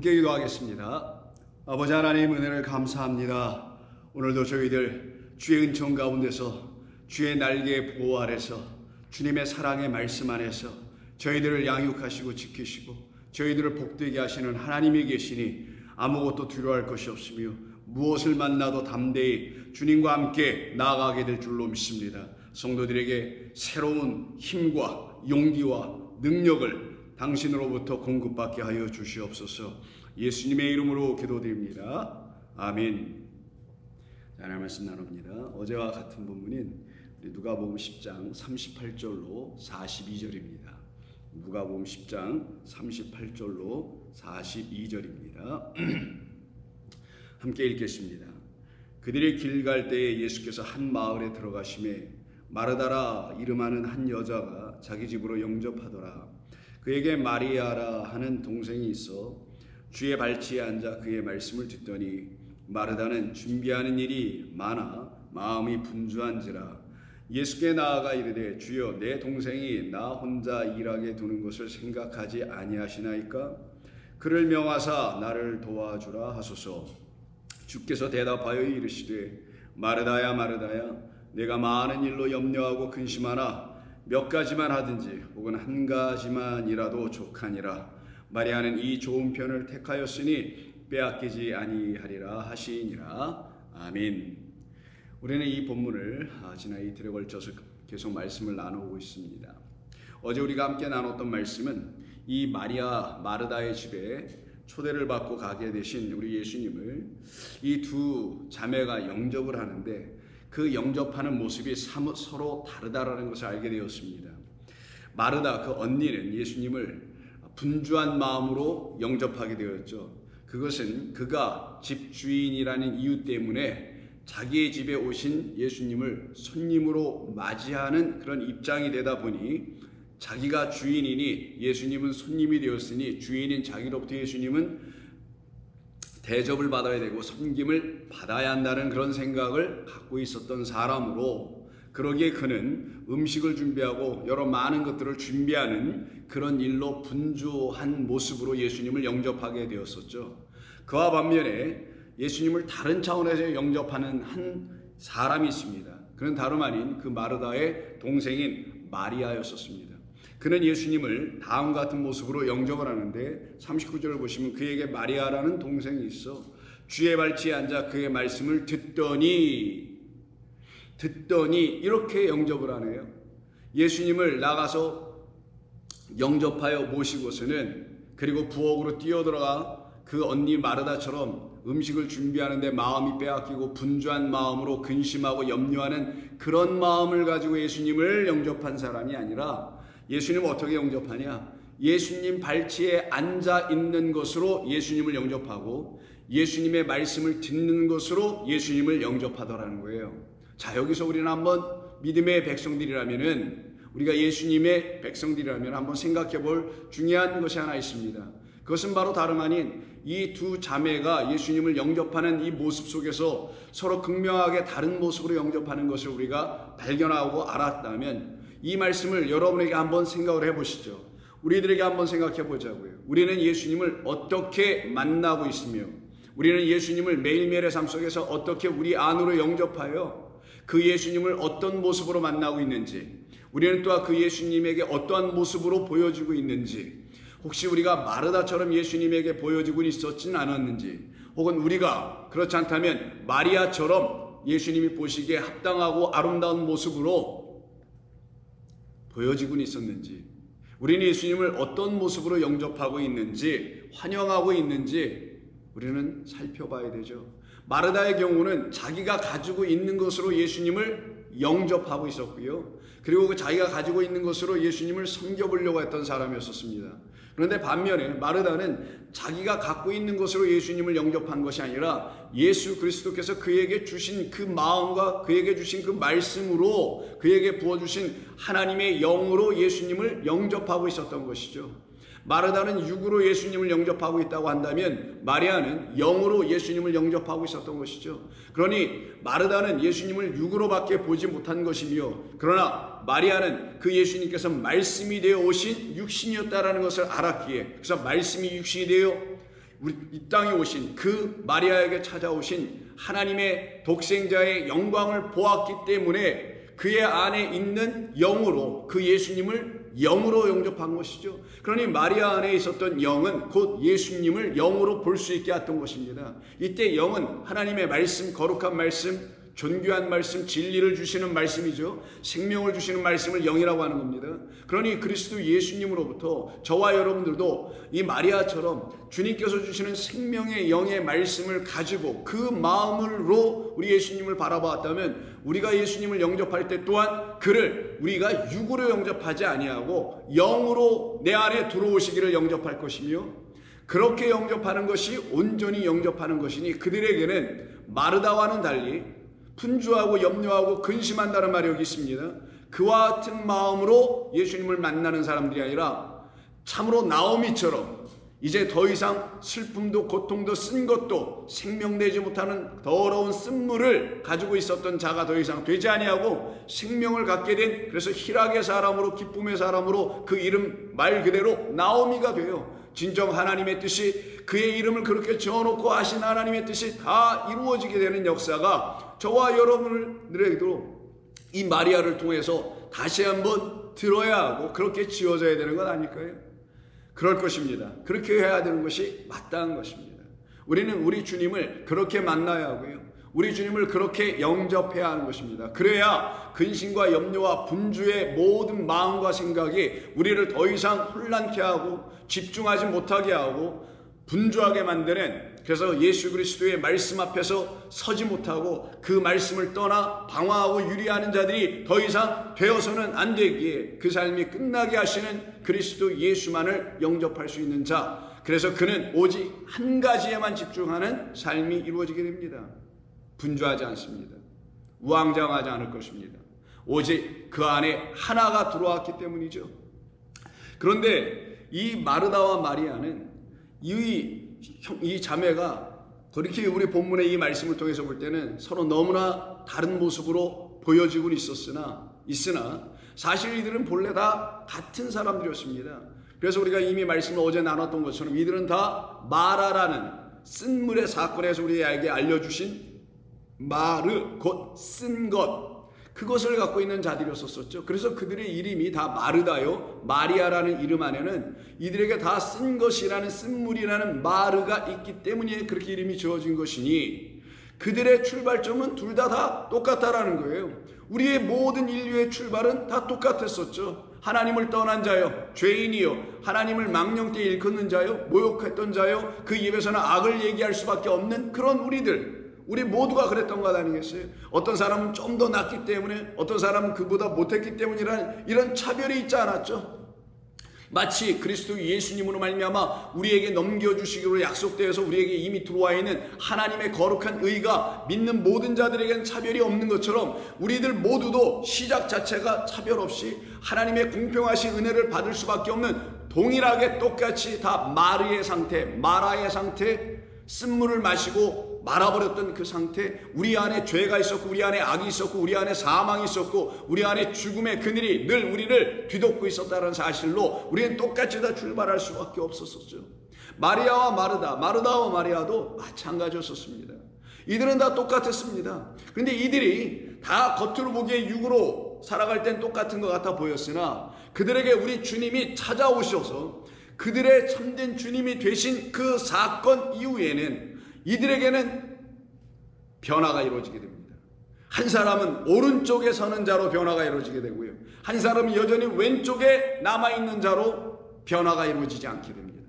함께 기도하겠습니다. 아버지 하나님, 은혜를 감사합니다. 오늘도 저희들 주의 은총 가운데서 주의 날개 보호 아래서 주님의 사랑의 말씀 안에서 저희들을 양육하시고 지키시고 저희들을 복되게 하시는 하나님이 계시니 아무것도 두려워할 것이 없으며 무엇을 만나도 담대히 주님과 함께 나아가게 될 줄로 믿습니다. 성도들에게 새로운 힘과 용기와 능력을 당신으로부터 공급받게 하여 주시옵소서. 예수님의 이름으로 기도드립니다. 아멘. 하나님 말씀 나눕니다. 어제와 같은 본문인 누가복음 10장 38절로 42절입니다. 누가복음 10장 38절로 42절입니다. 함께 읽겠습니다. 그들이 길 갈 때에 예수께서 한 마을에 들어가심에 마르다라 이름하는 한 여자가 자기 집으로 영접하더라. 그에게 마리아라 하는 동생이 있어 주의 발치에 앉아 그의 말씀을 듣더니 마르다는 준비하는 일이 많아 마음이 분주한지라 예수께 나아가 이르되 주여 내 동생이 나 혼자 일하게 두는 것을 생각하지 아니하시나이까? 그를 명하사 나를 도와주라 하소서. 주께서 대답하여 이르시되 마르다야 마르다야 내가 많은 일로 염려하고 근심하나 몇 가지만 하든지 혹은 한 가지만이라도 족하니라. 마리아는 이 좋은 편을 택하였으니 빼앗기지 아니하리라 하시니라. 아멘. 우리는 이 본문을 지난 이틀에 걸쳐서 계속 말씀을 나누고 있습니다. 어제 우리가 함께 나눴던 말씀은 이 마리아 마르다의 집에 초대를 받고 가게 되신 우리 예수님을 이 두 자매가 영접을 하는데 그 영접하는 모습이 서로 다르다라는 것을 알게 되었습니다. 마르다 그 언니는 예수님을 분주한 마음으로 영접하게 되었죠. 그것은 그가 집주인이라는 이유 때문에 자기의 집에 오신 예수님을 손님으로 맞이하는 그런 입장이 되다 보니 자기가 주인이니 예수님은 손님이 되었으니 주인인 자기로부터 예수님은 대접을 받아야 되고 섬김을 받아야 한다는 그런 생각을 갖고 있었던 사람으로 그러기에 그는 음식을 준비하고 여러 많은 것들을 준비하는 그런 일로 분주한 모습으로 예수님을 영접하게 되었었죠. 그와 반면에 예수님을 다른 차원에서 영접하는 한 사람이 있습니다. 그는 다름 아닌 그 마르다의 동생인 마리아였었습니다. 그는 예수님을 다음과 같은 모습으로 영접을 하는데 39절을 보시면 그에게 마리아라는 동생이 있어 주의 발치에 앉아 그의 말씀을 듣더니 이렇게 영접을 하네요. 예수님을 나가서 영접하여 모시고서는 그리고 부엌으로 뛰어들어가 그 언니 마르다처럼 음식을 준비하는데 마음이 빼앗기고 분주한 마음으로 근심하고 염려하는 그런 마음을 가지고 예수님을 영접한 사람이 아니라 예수님을 어떻게 영접하냐? 예수님 발치에 앉아 있는 것으로 예수님을 영접하고 예수님의 말씀을 듣는 것으로 예수님을 영접하더라는 거예요. 자, 여기서 우리는 한번 믿음의 백성들이라면은 우리가 예수님의 백성들이라면 한번 생각해 볼 중요한 것이 하나 있습니다. 그것은 바로 다름 아닌 이 두 자매가 예수님을 영접하는 이 모습 속에서 서로 극명하게 다른 모습으로 영접하는 것을 우리가 발견하고 알았다면 이 말씀을 여러분에게 한번 생각을 해보시죠. 우리들에게 한번 생각해 보자고요. 우리는 예수님을 어떻게 만나고 있으며 우리는 예수님을 매일매일의 삶 속에서 어떻게 우리 안으로 영접하여 그 예수님을 어떤 모습으로 만나고 있는지 우리는 또한 그 예수님에게 어떠한 모습으로 보여지고 있는지 혹시 우리가 마르다처럼 예수님에게 보여지고 있었지는 않았는지 혹은 우리가 그렇지 않다면 마리아처럼 예수님이 보시기에 합당하고 아름다운 모습으로 보여지고 있었는지 우리는 예수님을 어떤 모습으로 영접하고 있는지 환영하고 있는지 우리는 살펴봐야 되죠. 마르다의 경우는 자기가 가지고 있는 것으로 예수님을 영접하고 있었고요. 그리고 그 자기가 가지고 있는 것으로 예수님을 섬겨보려고 했던 사람이었습니다. 그런데 반면에 마르다는 자기가 갖고 있는 것으로 예수님을 영접한 것이 아니라 예수 그리스도께서 그에게 주신 그 마음과 그에게 주신 그 말씀으로 그에게 부어주신 하나님의 영으로 예수님을 영접하고 있었던 것이죠. 마르다는 육으로 예수님을 영접하고 있다고 한다면 마리아는 영으로 예수님을 영접하고 있었던 것이죠. 그러니 마르다는 예수님을 육으로밖에 보지 못한 것이며 그러나 마리아는 그 예수님께서 말씀이 되어 오신 육신이었다라는 것을 알았기에 그래서 말씀이 육신이 되어 우리 이 땅에 오신 그 마리아에게 찾아오신 하나님의 독생자의 영광을 보았기 때문에 그의 안에 있는 영으로 그 예수님을 영으로 영접한 것이죠. 그러니 마리아 안에 있었던 영은 곧 예수님을 영으로 볼 수 있게 했던 것입니다. 이때 영은 하나님의 말씀, 거룩한 말씀, 존귀한 말씀, 진리를 주시는 말씀이죠. 생명을 주시는 말씀을 영이라고 하는 겁니다. 그러니 그리스도 예수님으로부터 저와 여러분들도 이 마리아처럼 주님께서 주시는 생명의 영의 말씀을 가지고 그 마음으로 우리 예수님을 바라보았다면 우리가 예수님을 영접할 때 또한 그를 우리가 육으로 영접하지 아니하고 영으로 내 안에 들어오시기를 영접할 것이며, 그렇게 영접하는 것이 온전히 영접하는 것이니 그들에게는 마르다와는 달리 분주하고 염려하고 근심한다는 말이 여기 있습니다. 그와 같은 마음으로 예수님을 만나는 사람들이 아니라 참으로 나오미처럼 이제 더 이상 슬픔도 고통도 쓴 것도 생명되지 못하는 더러운 쓴물을 가지고 있었던 자가 더 이상 되지 아니하고 생명을 갖게 된, 그래서 희락의 사람으로 기쁨의 사람으로 그 이름 말 그대로 나오미가 돼요. 진정 하나님의 뜻이, 그의 이름을 그렇게 지어놓고 하신 하나님의 뜻이 다 이루어지게 되는 역사가 저와 여러분들에게도 이 마리아를 통해서 다시 한번 들어야 하고 그렇게 지어져야 되는 것 아닐까요? 그럴 것입니다. 그렇게 해야 되는 것이 마땅한 것입니다. 우리는 우리 주님을 그렇게 만나야 하고요, 우리 주님을 그렇게 영접해야 하는 것입니다. 그래야 근심과 염려와 분주의 모든 마음과 생각이 우리를 더 이상 혼란케 하고 집중하지 못하게 하고 분주하게 만드는, 그래서 예수 그리스도의 말씀 앞에서 서지 못하고 그 말씀을 떠나 방황하고 유리하는 자들이 더 이상 되어서는 안 되기에 그 삶이 끝나게 하시는 그리스도 예수만을 영접할 수 있는 자, 그래서 그는 오직 한 가지에만 집중하는 삶이 이루어지게 됩니다. 분주하지 않습니다. 우왕좌왕하지 않을 것입니다. 오직 그 안에 하나가 들어왔기 때문이죠. 그런데 이 마르다와 마리아는 이 자매가 그렇게 우리 본문의 이 말씀을 통해서 볼 때는 서로 너무나 다른 모습으로 보여지고 있으나 사실 이들은 본래 다 같은 사람들이었습니다. 그래서 우리가 이미 말씀을 어제 나눴던 것처럼 이들은 다 마라라는 쓴물의 사건에서 우리에게 알려주신 마르, 곧 쓴 것, 그것을 갖고 있는 자들이었었죠. 그래서 그들의 이름이 다 마르다요, 마리아라는 이름 안에는 이들에게 다 쓴 것이라는, 쓴물이라는 마르가 있기 때문에 그렇게 이름이 지어진 것이니 그들의 출발점은 둘 다 똑같다라는 거예요. 우리의 모든 인류의 출발은 다 똑같았었죠. 하나님을 떠난 자요, 죄인이요, 하나님을 망령되이 일컫는 자요, 모욕했던 자요, 그 입에서는 악을 얘기할 수밖에 없는 그런 우리 모두가 그랬던 것 아니겠어요? 어떤 사람은 좀 더 낫기 때문에, 어떤 사람은 그보다 못했기 때문이라는 이런 차별이 있지 않았죠. 마치 그리스도 예수님으로 말미암아 우리에게 넘겨주시기로 약속되어서 우리에게 이미 들어와 있는 하나님의 거룩한 의가 믿는 모든 자들에게는 차별이 없는 것처럼 우리들 모두도 시작 자체가 차별 없이 하나님의 공평하신 은혜를 받을 수밖에 없는, 동일하게 똑같이 다 마라의 상태, 쓴물을 마시고 말아버렸던 그 상태, 우리 안에 죄가 있었고 우리 안에 악이 있었고 우리 안에 사망이 있었고 우리 안에 죽음의 그늘이 늘 우리를 뒤덮고 있었다는 사실로 우리는 똑같이 다 출발할 수밖에 없었었죠. 마리아와 마르다와 마리아도 마찬가지였었습니다. 이들은 다 똑같았습니다. 그런데 이들이 다 겉으로 보기에 육으로 살아갈 땐 똑같은 것 같아 보였으나 그들에게 우리 주님이 찾아오셔서 그들의 참된 주님이 되신 그 사건 이후에는 이들에게는 변화가 이루어지게 됩니다. 한 사람은 오른쪽에 서는 자로 변화가 이루어지게 되고요, 한 사람은 여전히 왼쪽에 남아있는 자로 변화가 이루어지지 않게 됩니다.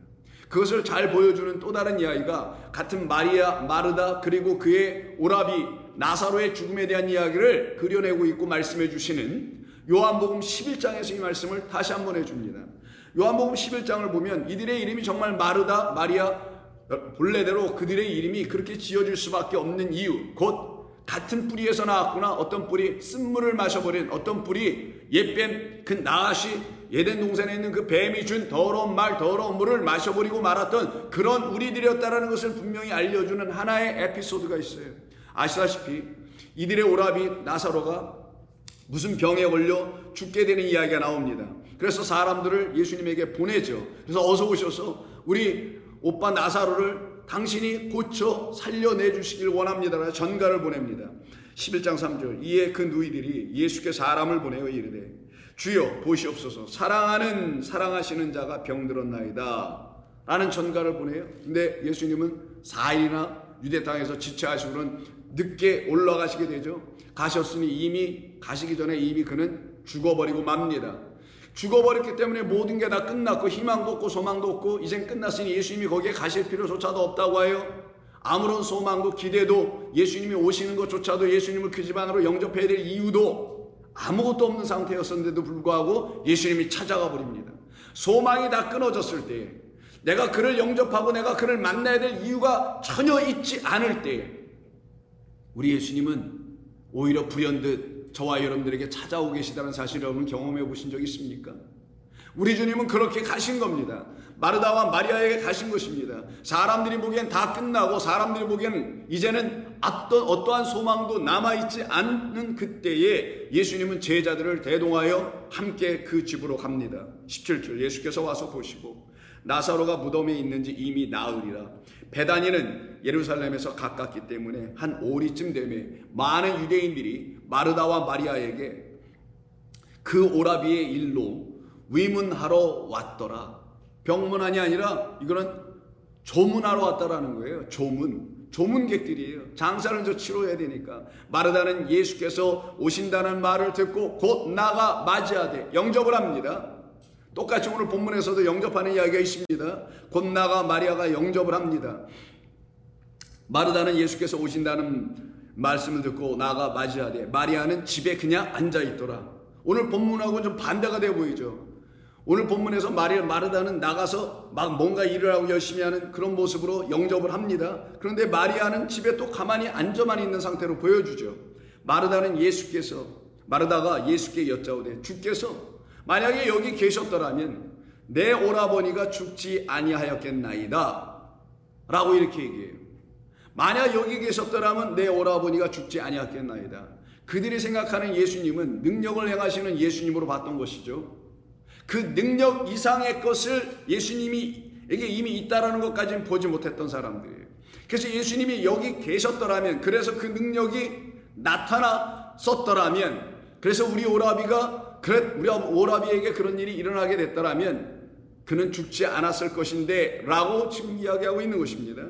그것을 잘 보여주는 또 다른 이야기가 같은 마르다 그리고 그의 오라비 나사로의 죽음에 대한 이야기를 그려내고 있고 말씀해 주시는 요한복음 11장에서 이 말씀을 다시 한번 해줍니다. 요한복음 11장을 보면 이들의 이름이 정말 마르다, 마리아, 본래대로 그들의 이름이 그렇게 지어질 수밖에 없는 이유, 곧 같은 뿌리에서 나왔구나. 어떤 뿌리 쓴물을 마셔버린, 어떤 뿌리 옛뱀 그 나앗이 예덴 동산에 있는 그 뱀이 준 더러운 물을 마셔버리고 말았던 그런 우리들이었다라는 것을 분명히 알려주는 하나의 에피소드가 있어요. 아시다시피 이들의 오라비 나사로가 무슨 병에 걸려 죽게 되는 이야기가 나옵니다. 그래서 사람들을 예수님에게 보내죠. 그래서 어서 오셔서 우리 오빠 나사로를 당신이 고쳐 살려내 주시길 원합니다. 전가를 보냅니다. 11장 3절. 이에 그 누이들이 예수께 사람을 보내어 이르되 주여 보시옵소서 사랑하시는 자가 병들었나이다 라는 전가를 보내요. 근데 예수님은 4일이나 유대 땅에서 지체하시고는 늦게 올라가시게 되죠. 가셨으니 이미 가시기 전에 이미 그는 죽어버리고 맙니다. 죽어버렸기 때문에 모든 게 다 끝났고 희망도 없고 소망도 없고 이젠 끝났으니 예수님이 거기에 가실 필요조차도 없다고 해요. 아무런 소망도 기대도 예수님이 오시는 것조차도 예수님을 그 집안으로 영접해야 될 이유도 아무것도 없는 상태였었는데도 불구하고 예수님이 찾아가 버립니다. 소망이 다 끊어졌을 때, 내가 그를 영접하고 내가 그를 만나야 될 이유가 전혀 있지 않을 때, 우리 예수님은 오히려 불현듯 저와 여러분들에게 찾아오고 계시다는 사실을 여러분 경험해 보신 적 있습니까? 우리 주님은 그렇게 가신 겁니다. 마르다와 마리아에게 가신 것입니다. 사람들이 보기엔 다 끝나고 사람들이 보기에는 이제는 어떠한 소망도 남아있지 않는 그때에 예수님은 제자들을 대동하여 함께 그 집으로 갑니다. 17절. 예수께서 와서 보시고 나사로가 무덤에 있는지 이미 나으리라. 베다니는 예루살렘에서 가깝기 때문에 한 오리쯤 되매 많은 유대인들이 마르다와 마리아에게 그 오라비의 일로 위문하러 왔더라. 병문안이 아니라 이거는 조문하러 왔다라는 거예요. 조문객들이에요. 장사를 저 치러야 되니까. 마르다는 예수께서 오신다는 말을 듣고 곧 나가 맞이하되 영접을 합니다. 똑같이 오늘 본문에서도 영접하는 이야기가 있습니다. 곧 나가 마리아가 영접을 합니다. 마르다는 예수께서 오신다는 말씀을 듣고 나가 맞이하되 마리아는 집에 그냥 앉아있더라. 오늘 본문하고는 좀 반대가 되어 보이죠. 오늘 본문에서 마르다는 나가서 막 뭔가 일을 하고 열심히 하는 그런 모습으로 영접을 합니다. 그런데 마리아는 집에 또 가만히 앉아만 있는 상태로 보여주죠. 마르다가 예수께 여짜오되 주께서 만약에 여기 계셨더라면 내 오라버니가 죽지 아니하였겠나이다 라고 이렇게 얘기해요. 만약 여기 계셨더라면 내 오라버니가 죽지 아니하였겠나이다. 그들이 생각하는 예수님은 능력을 행하시는 예수님으로 봤던 것이죠. 그 능력 이상의 것을 예수님에게 이미 있다라는 것까지는 보지 못했던 사람들이에요. 그래서 예수님이 여기 계셨더라면, 그래서 그 능력이 나타났었더라면, 그래서 우리 오라비에게 그런 일이 일어나게 됐더라면 그는 죽지 않았을 것인데 라고 지금 이야기하고 있는 것입니다.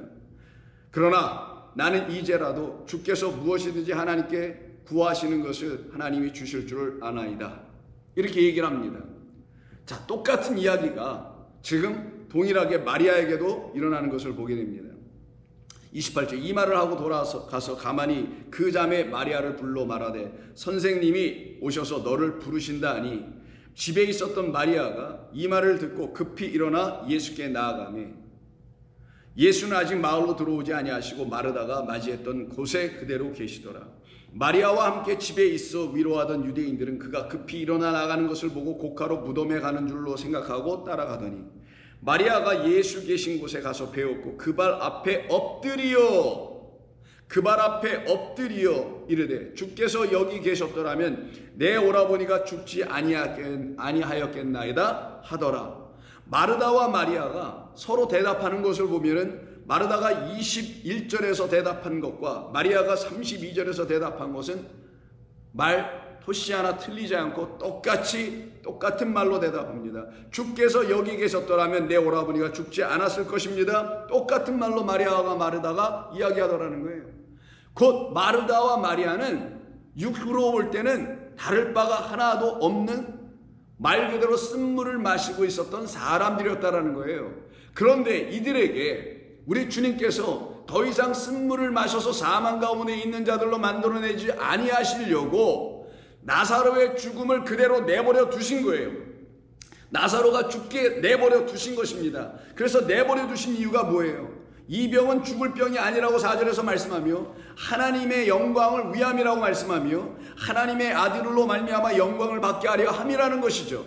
그러나 나는 이제라도 주께서 무엇이든지 하나님께 구하시는 것을 하나님이 주실 줄을 아나이다. 이렇게 얘기를 합니다. 자, 똑같은 이야기가 지금 동일하게 마리아에게도 일어나는 것을 보게 됩니다. 28절. 이 말을 하고 돌아서 가서 가만히 그 자매 마리아를 불러 말하되 선생님이 오셔서 너를 부르신다 하니 집에 있었던 마리아가 이 말을 듣고 급히 일어나 예수께 나아가매 예수는 아직 마을로 들어오지 아니하시고 마르다가 맞이했던 곳에 그대로 계시더라. 마리아와 함께 집에 있어 위로하던 유대인들은 그가 급히 일어나 나가는 것을 보고 고가로 무덤에 가는 줄로 생각하고 따라가더니 마리아가 예수 계신 곳에 가서 배웠고 그 발 앞에 엎드리어 이르되 주께서 여기 계셨더라면 내 오라버니가 죽지 아니하였겠나이다 하더라. 마르다와 마리아가 서로 대답하는 것을 보면은 마르다가 21절에서 대답한 것과 마리아가 32절에서 대답한 것은 토시 하나 틀리지 않고 똑같은 말로 대답합니다. 주께서 여기 계셨더라면 내 오라버니가 죽지 않았을 것입니다. 똑같은 말로 마리아와 마르다가 이야기하더라는 거예요. 곧 마르다와 마리아는 육으로 볼 때는 다를 바가 하나도 없는 말 그대로 쓴물을 마시고 있었던 사람들이었다라는 거예요. 그런데 이들에게 우리 주님께서 더 이상 쓴물을 마셔서 사망 가운데 있는 자들로 만들어내지 아니하시려고 나사로의 죽음을 그대로 내버려 두신 거예요. 나사로가 죽게 내버려 두신 것입니다. 그래서 내버려 두신 이유가 뭐예요? 이 병은 죽을 병이 아니라고 4절에서 말씀하며 하나님의 영광을 위함이라고 말씀하며 하나님의 아들로 말미암아 영광을 받게 하려 함이라는 것이죠.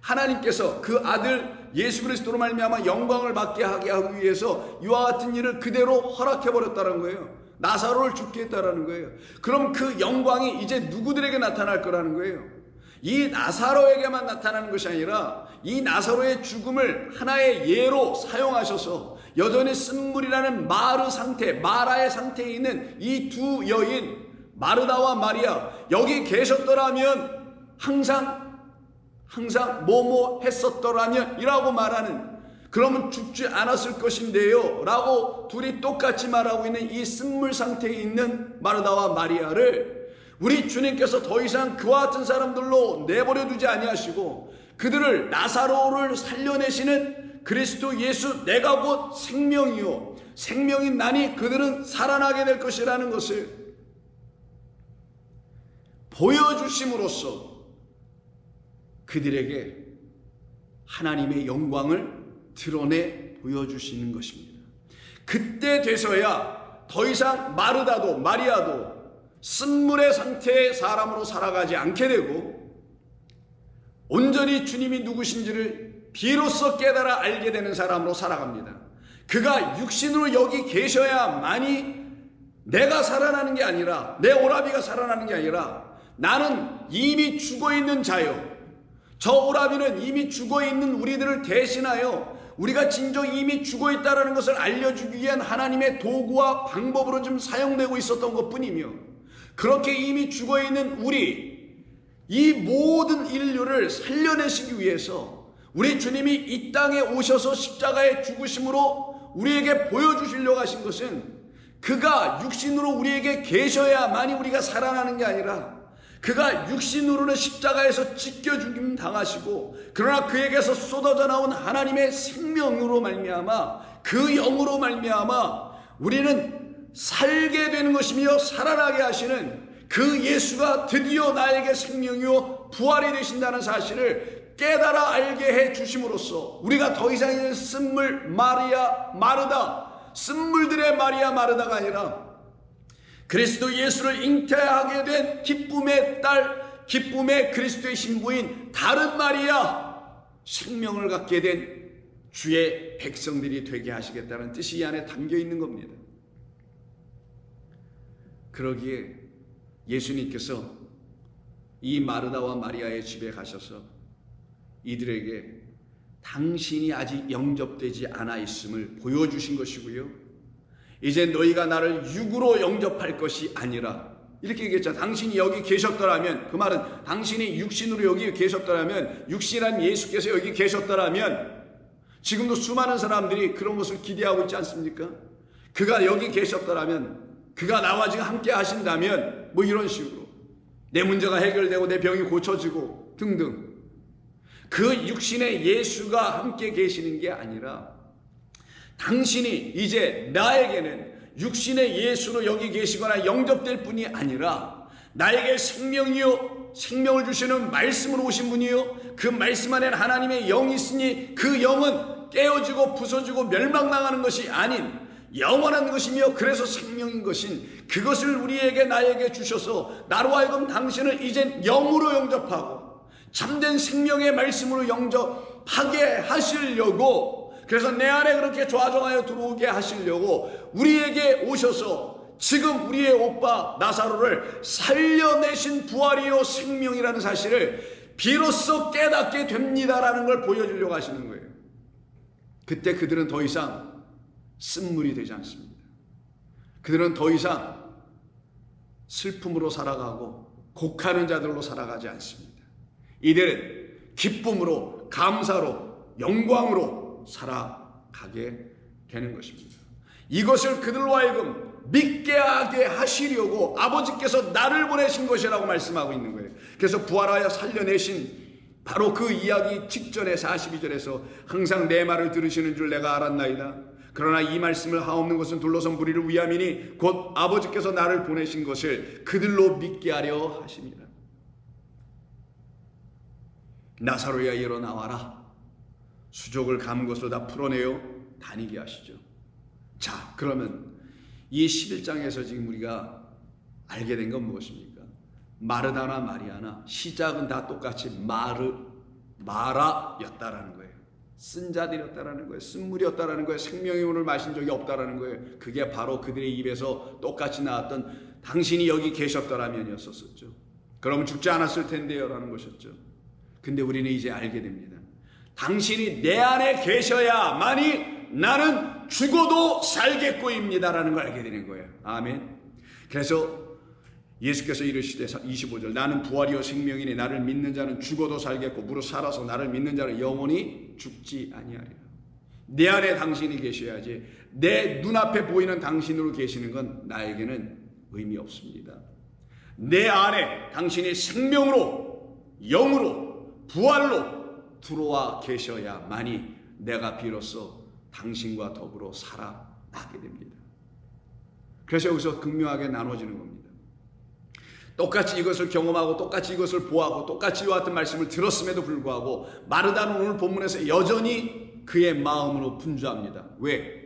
하나님께서 그 아들 예수 그리스도로 말미암아 영광을 받게 하기 위해서 이와 같은 일을 그대로 허락해 버렸다는 거예요. 나사로를 죽게 했다라는 거예요. 그럼 그 영광이 이제 누구들에게 나타날 거라는 거예요? 이 나사로에게만 나타나는 것이 아니라 이 나사로의 죽음을 하나의 예로 사용하셔서 여전히 쓴물이라는 마르 상태, 마라의 상태에 있는 이 두 여인 마르다와 마리아, 여기 계셨더라면 항상 뭐뭐 했었더라면 이라고 말하는, 그러면 죽지 않았을 것인데요 라고 둘이 똑같이 말하고 있는 이 쓴물 상태에 있는 마르다와 마리아를 우리 주님께서 더 이상 그와 같은 사람들로 내버려 두지 아니하시고 그들을, 나사로를 살려내시는 그리스도 예수, 내가 곧 생명이요 생명인 나니 그들은 살아나게 될 것이라는 것을 보여주심으로써 그들에게 하나님의 영광을 드러내 보여주시는 것입니다. 그때 돼서야 더 이상 마르다도 마리아도 쓴물의 상태의 사람으로 살아가지 않게 되고 온전히 주님이 누구신지를 비로소 깨달아 알게 되는 사람으로 살아갑니다. 그가 육신으로 여기 계셔야만이 내가 살아나는 게 아니라, 내 오라비가 살아나는 게 아니라 나는 이미 죽어있는 자요, 저 오라비는 이미 죽어있는 우리들을 대신하여 우리가 진정 이미 죽어있다는 것을 알려주기 위한 하나님의 도구와 방법으로 좀 사용되고 있었던 것뿐이며, 그렇게 이미 죽어있는 우리, 이 모든 인류를 살려내시기 위해서 우리 주님이 이 땅에 오셔서 십자가에 죽으심으로 우리에게 보여주시려고 하신 것은, 그가 육신으로 우리에게 계셔야만이 우리가 살아나는 게 아니라 그가 육신으로는 십자가에서 찢겨 죽임 당하시고, 그러나 그에게서 쏟아져 나온 하나님의 생명으로 말미암아, 그 영으로 말미암아 우리는 살게 되는 것이며 살아나게 하시는 그 예수가 드디어 나에게 생명이요 부활이 되신다는 사실을 깨달아 알게 해 주심으로써 우리가 더 이상 쓴물 마리아 마르다, 쓴물들의 마리아 마르다가 아니라 그리스도 예수를 잉태하게 된 기쁨의 딸, 기쁨의 그리스도의 신부인 다른 마리아, 생명을 갖게 된 주의 백성들이 되게 하시겠다는 뜻이 이 안에 담겨 있는 겁니다. 그러기에 예수님께서 이 마르다와 마리아의 집에 가셔서 이들에게 당신이 아직 영접되지 않아 있음을 보여주신 것이고요, 이제 너희가 나를 육으로 영접할 것이 아니라, 이렇게 얘기했죠. 당신이 여기 계셨더라면, 그 말은 당신이 육신으로 여기 계셨더라면, 육신한 예수께서 여기 계셨더라면, 지금도 수많은 사람들이 그런 것을 기대하고 있지 않습니까? 그가 여기 계셨더라면, 그가 나와 지금 함께 하신다면, 뭐 이런 식으로 내 문제가 해결되고 내 병이 고쳐지고 등등, 그 육신의 예수가 함께 계시는 게 아니라 당신이 이제 나에게는 육신의 예수로 여기 계시거나 영접될 분이 아니라 나에게 생명이요 생명을 주시는 말씀으로 오신 분이요, 그 말씀 안에는 하나님의 영이 있으니 그 영은 깨어지고 부서지고 멸망당하는 것이 아닌 영원한 것이며 그래서 생명인 것인 그것을 우리에게, 나에게 주셔서 나로 하여금 당신을 이젠 영으로 영접하고 참된 생명의 말씀으로 영접하게 하시려고, 그래서 내 안에 그렇게 좌정하여 들어오게 하시려고 우리에게 오셔서 지금 우리의 오빠 나사로를 살려내신 부활이요 생명이라는 사실을 비로소 깨닫게 됩니다라는 걸 보여주려고 하시는 거예요. 그때 그들은 더 이상 쓴물이 되지 않습니다. 그들은 더 이상 슬픔으로 살아가고 곡하는 자들로 살아가지 않습니다. 이들은 기쁨으로, 감사로, 영광으로 살아가게 되는 것입니다. 이것을 그들로 하여금 믿게 하게 하시려고 아버지께서 나를 보내신 것이라고 말씀하고 있는 거예요. 그래서 부활하여 살려내신 바로 그 이야기 직전에 42절에서 항상 내 말을 들으시는 줄 내가 알았나이다. 그러나 이 말씀을 하옵는 것은 둘러선 무리를 위함이니 곧 아버지께서 나를 보내신 것을 그들로 믿게 하려 하십니다. 나사로야 일어나와라. 수족을 감은 것을 다 풀어내어 다니게 하시죠. 자, 그러면 이 11장에서 지금 우리가 알게 된 건 무엇입니까? 마르다나 마리아나 시작은 다 똑같이 마라였다라는 거예요. 쓴 자들이었다라는 거예요. 쓴물이었다라는 거예요. 생명의 물을 마신 적이 없다라는 거예요. 그게 바로 그들의 입에서 똑같이 나왔던 당신이 여기 계셨더라면이었었죠. 그러면 죽지 않았을 텐데요 라는 것이었죠. 근데 우리는 이제 알게 됩니다. 당신이 내 안에 계셔야만이 나는 죽어도 살겠고입니다라는 걸 알게 되는 거예요. 아멘. 그래서 예수께서 이르시되 25절 나는 부활이요 생명이니 나를 믿는 자는 죽어도 살겠고 무릇 살아서 나를 믿는 자는 영원히 죽지 아니하리라. 내 안에 당신이 계셔야지 내 눈앞에 보이는 당신으로 계시는 건 나에게는 의미 없습니다. 내 안에 당신이 생명으로 영으로 부활로 들어와 계셔야만이 내가 비로소 당신과 더불어 살아나게 됩니다. 그래서 여기서 극명하게 나눠지는 겁니다. 똑같이 이것을 경험하고 똑같이 이것을 보아하고 똑같이 이와 같은 말씀을 들었음에도 불구하고 마르다는 오늘 본문에서 여전히 그의 마음으로 분주합니다. 왜?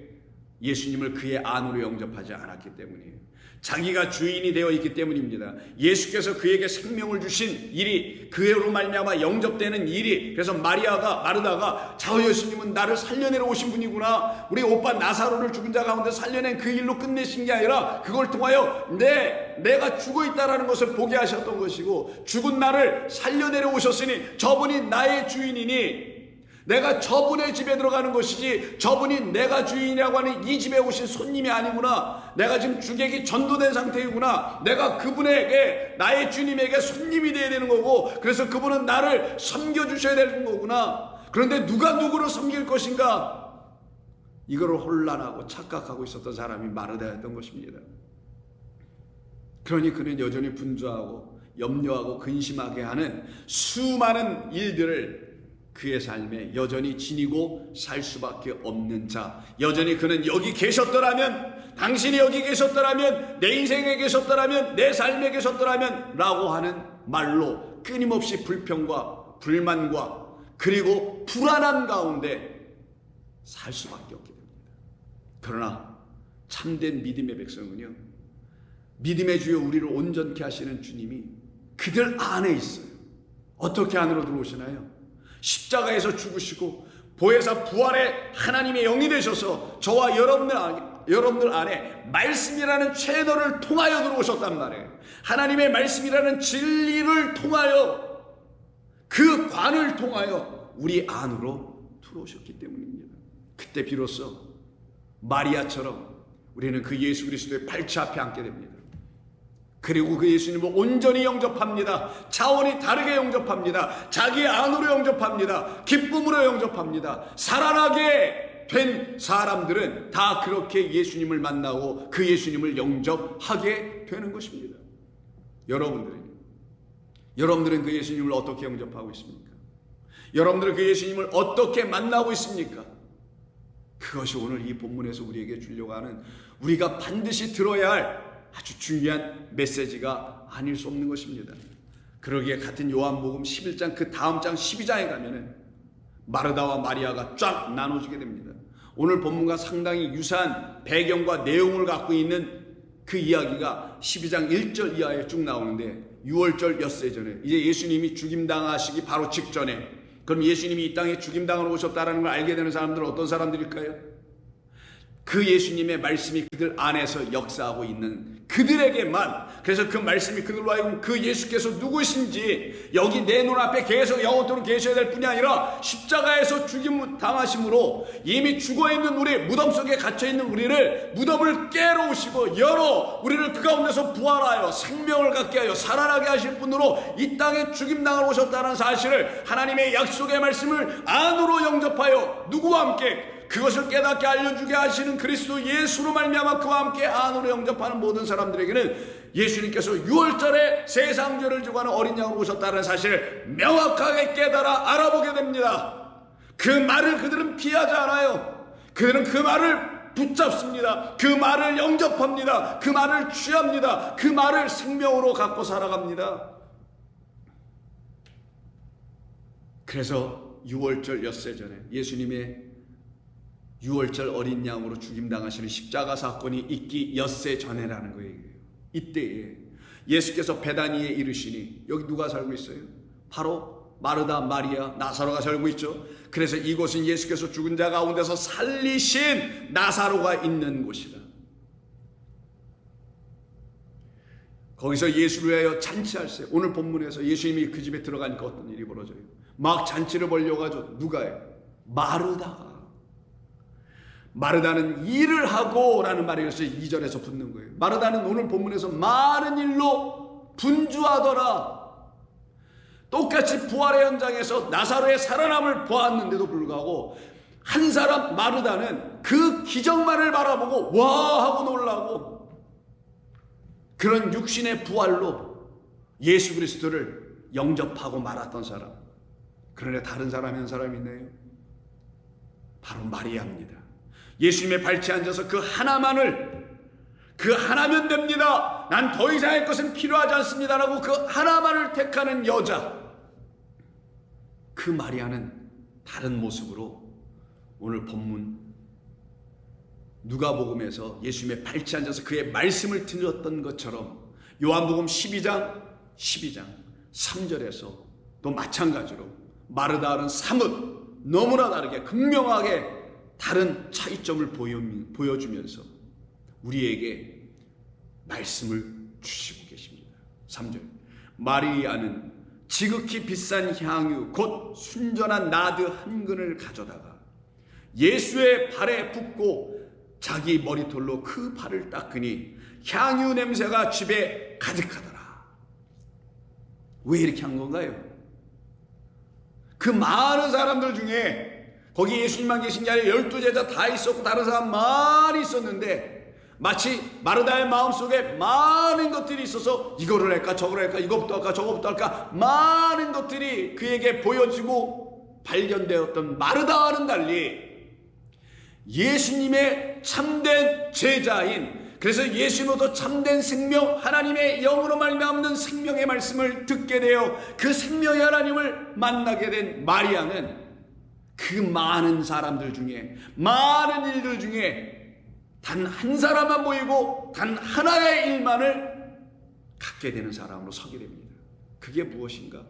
예수님을 그의 안으로 영접하지 않았기 때문이에요. 자기가 주인이 되어 있기 때문입니다. 예수께서 그에게 생명을 주신 일이 그로 말미암아 영접되는 일이, 그래서 마르다가 자 예수님은 나를 살려내러 오신 분이구나, 우리 오빠 나사로를 죽은 자 가운데 살려낸 그 일로 끝내신 게 아니라 그걸 통하여 내가 죽어 있다라는 것을 보게 하셨던 것이고, 죽은 나를 살려내러 오셨으니 저분이 나의 주인이니 내가 저분의 집에 들어가는 것이지 저분이 내가 주인이라고 하는 이 집에 오신 손님이 아니구나, 내가 지금 주객이 전도된 상태이구나, 내가 그분에게 나의 주님에게 손님이 되어야 되는 거고, 그래서 그분은 나를 섬겨주셔야 되는 거구나. 그런데 누가 누구를 섬길 것인가, 이거를 혼란하고 착각하고 있었던 사람이 마르다였던 것입니다. 그러니 그는 여전히 분주하고 염려하고 근심하게 하는 수많은 일들을 그의 삶에 여전히 지니고 살 수밖에 없는 자, 여전히 그는 여기 계셨더라면, 당신이 여기 계셨더라면, 내 인생에 계셨더라면, 내 삶에 계셨더라면 라고 하는 말로 끊임없이 불평과 불만과 그리고 불안함 가운데 살 수밖에 없게 됩니다. 그러나 참된 믿음의 백성은요, 믿음의 주여 우리를 온전케 하시는 주님이 그들 안에 있어요. 어떻게 안으로 들어오시나요? 십자가에서 죽으시고 보혜사 부활의 하나님의 영이 되셔서 저와 여러분들 안에 말씀이라는 채널을 통하여 들어오셨단 말이에요. 하나님의 말씀이라는 진리를 통하여, 그 관을 통하여 우리 안으로 들어오셨기 때문입니다. 그때 비로소 마리아처럼 우리는 그 예수 그리스도의 팔찌 앞에 앉게 됩니다. 그리고 그 예수님을 온전히 영접합니다. 차원이 다르게 영접합니다. 자기 안으로 영접합니다. 기쁨으로 영접합니다. 살아나게 된 사람들은 다 그렇게 예수님을 만나고 그 예수님을 영접하게 되는 것입니다. 여러분들은 그 예수님을 어떻게 영접하고 있습니까? 여러분들은 그 예수님을 어떻게 만나고 있습니까? 그것이 오늘 이 본문에서 우리에게 주려고 하는, 우리가 반드시 들어야 할 아주 중요한 메시지가 아닐 수 없는 것입니다. 그러기에 같은 요한복음 11장 그 다음 장 12장에 가면은 마르다와 마리아가 쫙 나눠지게 됩니다. 오늘 본문과 상당히 유사한 배경과 내용을 갖고 있는 그 이야기가 12장 1절 이하에 쭉 나오는데, 6월절 엿새 전에, 이제 예수님이 죽임당하시기 바로 직전에, 그럼 예수님이 이 땅에 죽임당하러 오셨다는 걸 알게 되는 사람들은 어떤 사람들일까요? 그 예수님의 말씀이 그들 안에서 역사하고 있는 그들에게만, 그래서 그 말씀이 그들로 하여금 그 예수께서 누구신지 여기 내 눈앞에 계속 영원토록 계셔야 될 뿐이 아니라 십자가에서 죽임 당하심으로 이미 죽어있는 우리, 무덤 속에 갇혀있는 우리를 무덤을 깨러 오시고 열어 우리를 그 가운데서 부활하여 생명을 갖게 하여 살아나게 하실 분으로 이 땅에 죽임당하러 오셨다는 사실을, 하나님의 약속의 말씀을 안으로 영접하여 누구와 함께 그것을 깨닫게 알려주게 하시는 그리스도 예수로 말미암아 그와 함께 안으로 영접하는 모든 사람들에게는 예수님께서 6월절에 세상 죄를 지고 하는 어린 양으로 오셨다는 사실을 명확하게 깨달아 알아보게 됩니다. 그 말을 그들은 피하지 않아요. 그들은 그 말을 붙잡습니다. 그 말을 영접합니다. 그 말을 취합니다. 그 말을 생명으로 갖고 살아갑니다. 그래서 6월절 엿새 전에 예수님의 6월절 어린 양으로 죽임당하시는 십자가 사건이 있기 엿새 전에라는 거예요. 이때에 예수께서 베다니에 이르시니, 여기 누가 살고 있어요? 바로 마르다, 마리아, 나사로가 살고 있죠. 그래서 이곳은 예수께서 죽은 자 가운데서 살리신 나사로가 있는 곳이다. 거기서 예수를 위하여 잔치할세. 오늘 본문에서 예수님이 그 집에 들어가니까 어떤 일이 벌어져요? 막 잔치를 벌려고 하죠. 누가요? 마르다가. 마르다는 일을 하고 라는 말이 그래서 2절에서 붙는 거예요. 마르다는 오늘 본문에서 많은 일로 분주하더라. 똑같이 부활의 현장에서 나사로의 살아남을 보았는데도 불구하고 한 사람 마르다는 그 기적만을 바라보고 와 하고 놀라고 그런 육신의 부활로 예수 그리스도를 영접하고 말았던 사람. 그런데 다른 사람이 한 사람이 있네요. 바로 마리아입니다. 예수님의 발치에 앉아서 그 하나면 됩니다. 난 더 이상의 것은 필요하지 않습니다라고 그 하나만을 택하는 여자. 그 마리아는 다른 모습으로 오늘 본문 누가복음에서 예수님의 발치에 앉아서 그의 말씀을 들었던 것처럼 요한복음 12장 3절에서 또 마찬가지로 마르다는 사뭇 너무나 다르게 극명하게 다른 차이점을 보여주면서 우리에게 말씀을 주시고 계십니다. 3절 마리아는 지극히 비싼 향유 곧 순전한 나드 한 근을 가져다가 예수의 발에 붓고 자기 머리털로 그 발을 닦으니 향유 냄새가 집에 가득하더라. 왜 이렇게 한 건가요? 그 많은 사람들 중에 거기 예수님만 계신 게 아니라 12제자 다 있었고 다른 사람 많이 있었는데 마치 마르다의 마음속에 많은 것들이 있어서 이거를 할까 저거를 할까 이것부터 할까 저것부터 할까 많은 것들이 그에게 보여지고 발견되었던 마르다와는 달리 예수님의 참된 제자인, 그래서 예수님으로부터 참된 생명, 하나님의 영으로 말미암는 생명의 말씀을 듣게 되어 그 생명의 하나님을 만나게 된 마리아는 그 많은 사람들 중에, 많은 일들 중에 단 한 사람만 보이고 단 하나의 일만을 갖게 되는 사람으로 서게 됩니다. 그게 무엇인가?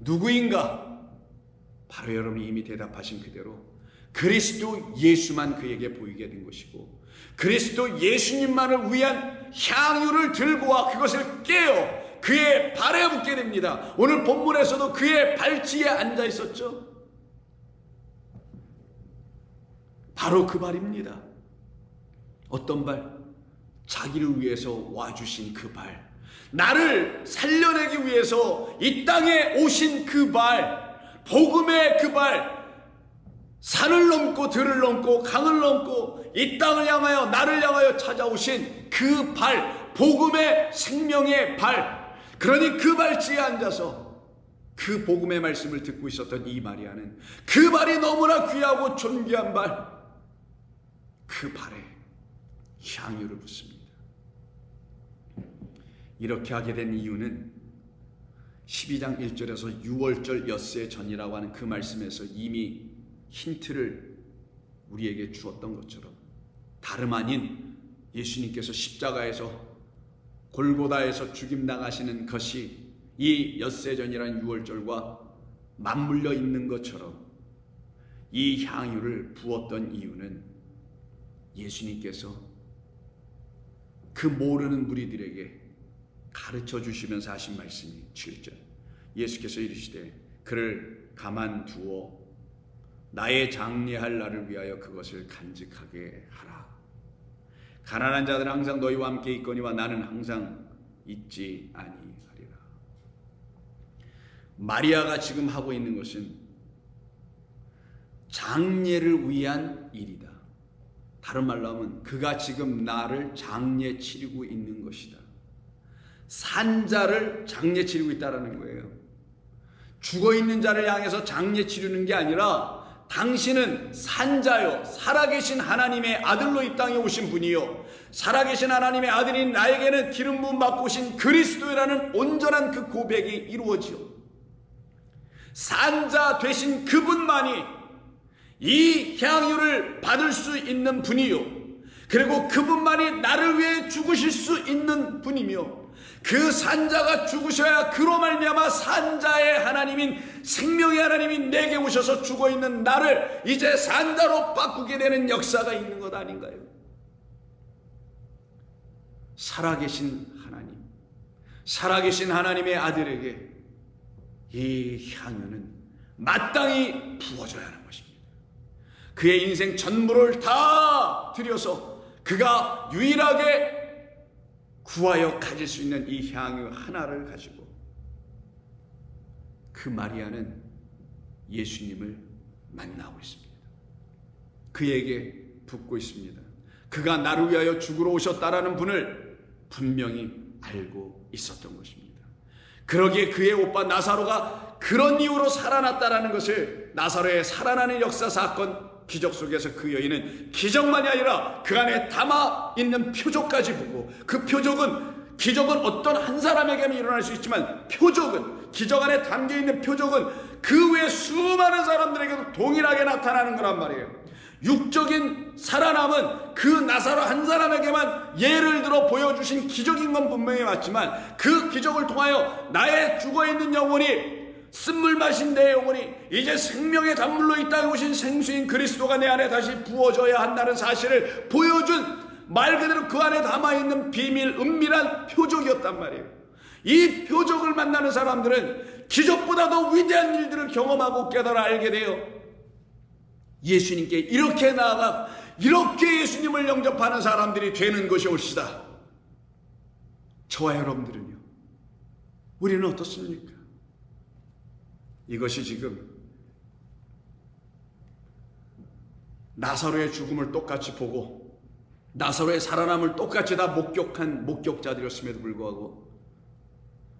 누구인가? 바로 여러분이 이미 대답하신 그대로 그리스도 예수만 그에게 보이게 된 것이고, 그리스도 예수님만을 위한 향유를 들고 와 그것을 깨어 그의 발에 붓게 됩니다. 오늘 본문에서도 그의 발치에 앉아 있었죠. 바로 그 발입니다. 어떤 발? 자기를 위해서 와주신 그 발, 나를 살려내기 위해서 이 땅에 오신 그 발, 복음의 그 발, 산을 넘고 들을 넘고 강을 넘고 이 땅을 향하여 나를 향하여 찾아오신 그 발, 복음의 생명의 발. 그러니 그 발치에 앉아서 그 복음의 말씀을 듣고 있었던 이 마리아는 그 발이 너무나 귀하고 존귀한 발, 그 발에 향유를 붓습니다. 이렇게 하게 된 이유는 12장 1절에서 6월절 엿새 전이라고 하는 그 말씀에서 이미 힌트를 우리에게 주었던 것처럼 다름 아닌 예수님께서 십자가에서 골고다에서 죽임당하시는 것이 이 엿새전이라는 6월절과 맞물려 있는 것처럼 이 향유를 부었던 이유는 예수님께서 그 모르는 무리들에게 가르쳐 주시면서 하신 말씀이 7절, 예수께서 이르시되 그를 가만두어 나의 장례할 날을 위하여 그것을 간직하게 하라. 가난한 자들은 항상 너희와 함께 있거니와 나는 항상 있지 아니하리라. 마리아가 지금 하고 있는 것은 장례를 위한 일이다. 다른 말로 하면 그가 지금 나를 장례 치르고 있는 것이다. 산자를 장례 치르고 있다는 거예요. 죽어있는 자를 향해서 장례 치르는 게 아니라 당신은 산자요, 살아계신 하나님의 아들로 이 땅에 오신 분이요, 살아계신 하나님의 아들인 나에게는 기름 부음 받고 오신 그리스도라는 온전한 그 고백이 이루어지요. 산자 되신 그분만이 이 향유를 받을 수 있는 분이요, 그리고 그분만이 나를 위해 죽으실 수 있는 분이며, 그 산자가 죽으셔야 그로 말미암아 산자의 하나님인 생명의 하나님이 내게 오셔서 죽어있는 나를 이제 산자로 바꾸게 되는 역사가 있는 것 아닌가요? 살아계신 하나님, 살아계신 하나님의 아들에게 이 향유는 마땅히 부어져야 하는 것입니다. 그의 인생 전부를 다 들여서 그가 유일하게 구하여 가질 수 있는 이 향유 하나를 가지고 그 마리아는 예수님을 만나고 있습니다. 그에게 붙고 있습니다. 그가 나를 위하여 죽으러 오셨다라는 분을 분명히 알고 있었던 것입니다. 그러기에 그의 오빠 나사로가 그런 이유로 살아났다라는 것을, 나사로의 살아나는 역사 사건 기적 속에서 그 여인은 기적만이 아니라 그 안에 담아 있는 표적까지 보고, 그 표적은, 기적은 어떤 한 사람에게는 일어날 수 있지만 표적은, 기적 안에 담겨있는 표적은 그 외 수많은 사람들에게도 동일하게 나타나는 거란 말이에요. 육적인 살아남은 그 나사로 한 사람에게만 예를 들어 보여주신 기적인 건 분명히 맞지만, 그 기적을 통하여 나의 죽어있는 영혼이, 쓴물 마신 내 영혼이 이제 생명의 단물로 이 땅에 오신 생수인 그리스도가 내 안에 다시 부어져야 한다는 사실을 보여준, 말 그대로 그 안에 담아있는 비밀, 은밀한 표적이었단 말이에요. 이 표적을 만나는 사람들은 기적보다 더 위대한 일들을 경험하고 깨달아 알게 돼요. 예수님께 이렇게 나아가 이렇게 예수님을 영접하는 사람들이 되는 것이 옳시다. 저와 여러분들은요, 우리는 어떻습니까? 이것이 지금 나사로의 죽음을 똑같이 보고 나사로의 살아남을 똑같이 다 목격한 목격자들이었음에도 불구하고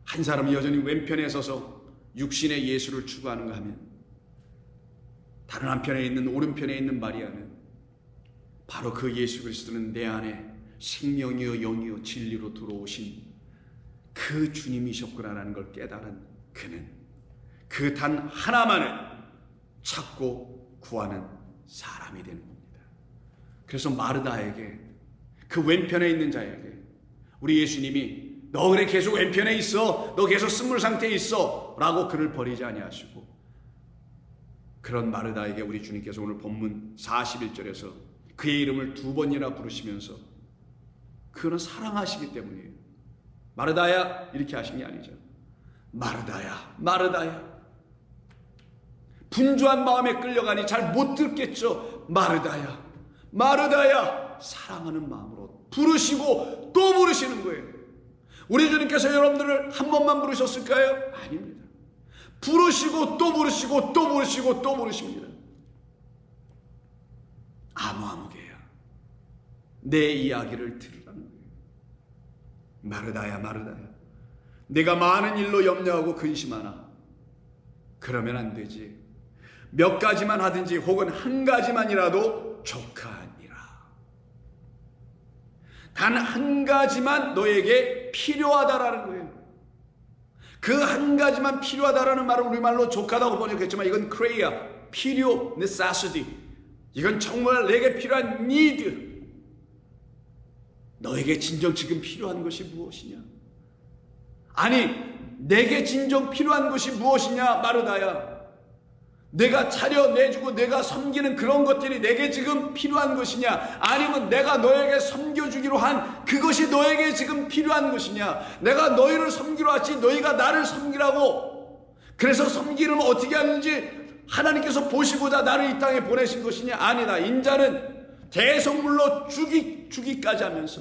한 사람이 여전히 왼편에 서서 육신의 예수를 추구하는가 하면, 다른 한편에 있는 오른편에 있는 마리아는 바로 그 예수 그리스도는 내 안에 생명이요 영이요 진리로 들어오신 그 주님이셨구나라는 걸 깨달은 그는 그 단 하나만을 찾고 구하는 사람이 되는 겁니다. 그래서 마르다에게, 그 왼편에 있는 자에게 우리 예수님이 너 그래 계속 왼편에 있어, 너 계속 쓴물 상태에 있어 라고 그를 버리지 아니하시고, 그런 마르다에게 우리 주님께서 오늘 본문 41절에서 그의 이름을 2번이나 부르시면서, 그는 사랑하시기 때문이에요. 마르다야 이렇게 하신 게 아니죠. 마르다야, 마르다야. 분주한 마음에 끌려가니 잘 못 듣겠죠. 마르다야, 마르다야. 사랑하는 마음으로 부르시고 또 부르시는 거예요. 우리 주님께서 여러분들을 한 번만 부르셨을까요? 아닙니다. 부르시고 또 부르시고 또 부르시고 또 부르십니다. 아무개야, 내 이야기를 들으라는 거예요. 마르다야, 마르다야, 내가 많은 일로 염려하고 근심하나 그러면 안 되지. 몇 가지만 하든지 혹은 한 가지만이라도 족하니라. 단 한 가지만 너에게 필요하다라는 거예요. 그 한 가지만 필요하다라는 말은 우리말로 족하다고 번역했지만 이건 크레이아, 필요, necessity. 이건 정말 내게 필요한 need. 너에게 진정 지금 필요한 것이 무엇이냐? 아니, 내게 진정 필요한 것이 무엇이냐 마르다야. 내가 차려내주고 내가 섬기는 그런 것들이 내게 지금 필요한 것이냐, 아니면 내가 너에게 섬겨주기로 한 그것이 너에게 지금 필요한 것이냐. 내가 너희를 섬기러 왔지 너희가 나를 섬기라고, 그래서 섬기는 어떻게 하는지 하나님께서 보시고자 나를 이 땅에 보내신 것이냐. 아니다. 인자는 대성물로 주기까지 하면서,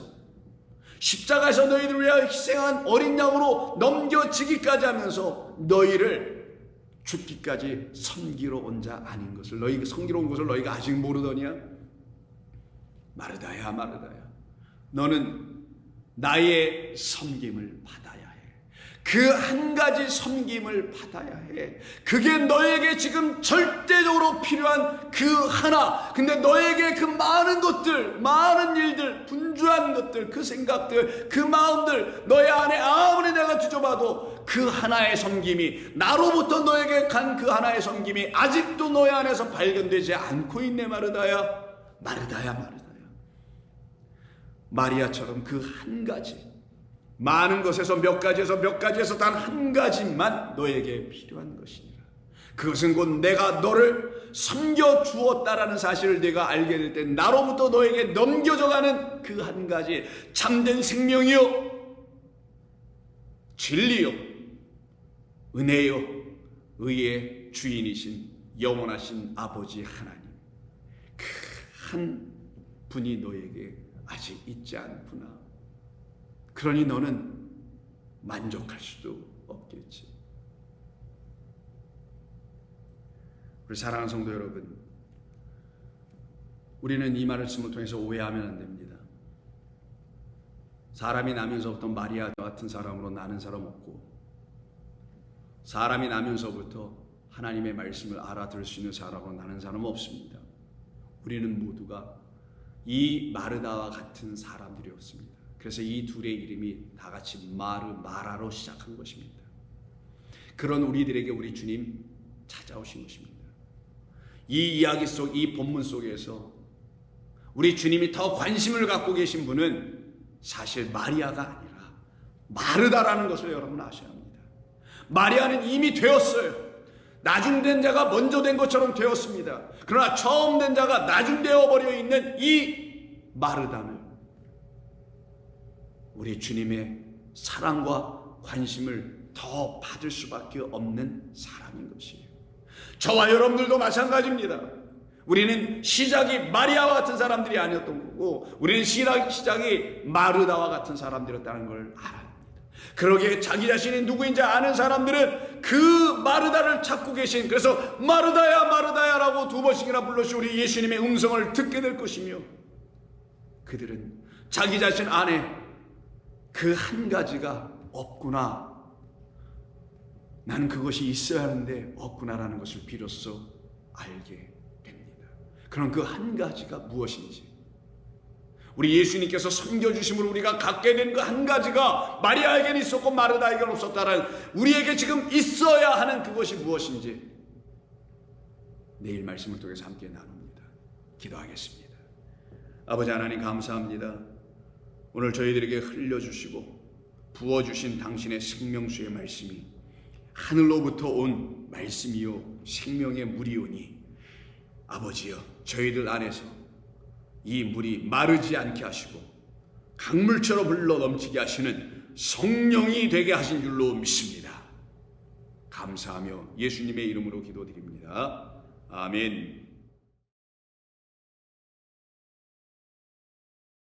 십자가에서 너희를 위하여 희생한 어린 양으로 넘겨지기까지 하면서 너희를 죽기까지 섬기러 온 자 아닌 것을, 너희가 섬기러 온 것을 너희가 아직 모르더냐. 마르다야, 마르다야, 너는 나의 섬김을 받아야 해. 그 한 가지 섬김을 받아야 해. 그게 너에게 지금 절대적으로 필요한 그 하나. 근데 너에게 그 많은 것들, 많은 일들, 분주한 것들, 그 생각들, 그 마음들, 너의 안에 아무리 내가 뒤져봐도 그 하나의 섬김이, 나로부터 너에게 간 그 하나의 섬김이 아직도 너의 안에서 발견되지 않고 있네. 마르다야, 마르다야, 마르다야. 마리아처럼 그 한 가지, 많은 것에서 몇 가지에서 몇 가지에서 단 한 가지만 너에게 필요한 것이니라. 그것은 곧 내가 너를 섬겨 주었다라는 사실을 내가 알게 될 때 나로부터 너에게 넘겨져 가는 그 한 가지 참된 생명이요, 진리요 은혜요 의의 주인이신 영원하신 아버지 하나님, 그 한 분이 너에게 아직 있지 않구나. 그러니 너는 만족할 수도 없겠지. 우리 사랑하는 성도 여러분, 우리는 이 말씀을 통해서 오해하면 안 됩니다. 사람이 나면서부터 마리아 같은 사람으로 나는 사람 없고, 사람이 나면서부터 하나님의 말씀을 알아들을 수 있는 사람으로 나는 사람 없습니다. 우리는 모두가 이 마르다와 같은 사람들이었습니다. 그래서 이 둘의 이름이 다 같이 마르마라로 시작한 것입니다. 그런 우리들에게 우리 주님 찾아오신 것입니다. 이 이야기 속, 이 본문 속에서 우리 주님이 더 관심을 갖고 계신 분은 사실 마리아가 아니라 마르다라는 것을 여러분 아셔야 합니다. 마리아는 이미 되었어요. 나중된 자가 먼저 된 것처럼 되었습니다. 그러나 처음 된 자가 나중되어 버려 있는 이 마르다는 우리 주님의 사랑과 관심을 더 받을 수밖에 없는 사람인 것이에요. 저와 여러분들도 마찬가지입니다. 우리는 시작이 마리아와 같은 사람들이 아니었던 거고, 우리는 시작이 마르다와 같은 사람들이었다는 걸 알아야 합니다. 그러기에 자기 자신이 누구인지 아는 사람들은 그 마르다를 찾고 계신, 그래서 마르다야 마르다야 라고 2번씩이나 불러서 우리 예수님의 음성을 듣게 될 것이며, 그들은 자기 자신 안에 그 한 가지가 없구나, 나는 그것이 있어야 하는데 없구나라는 것을 비로소 알게 됩니다. 그럼 그 한 가지가 무엇인지, 우리 예수님께서 섬겨주심으로 우리가 갖게 된 그 한 가지가 마리아에게는 있었고 마르다에게는 없었다는, 우리에게 지금 있어야 하는 그것이 무엇인지 내일 말씀을 통해서 함께 나눕니다. 기도하겠습니다. 아버지 하나님, 감사합니다. 오늘 저희들에게 흘려주시고 부어주신 당신의 생명수의 말씀이 하늘로부터 온 말씀이요 생명의 물이오니, 아버지여, 저희들 안에서 이 물이 마르지 않게 하시고 강물처럼 흘러 넘치게 하시는 성령이 되게 하신 줄로 믿습니다. 감사하며 예수님의 이름으로 기도드립니다. 아멘.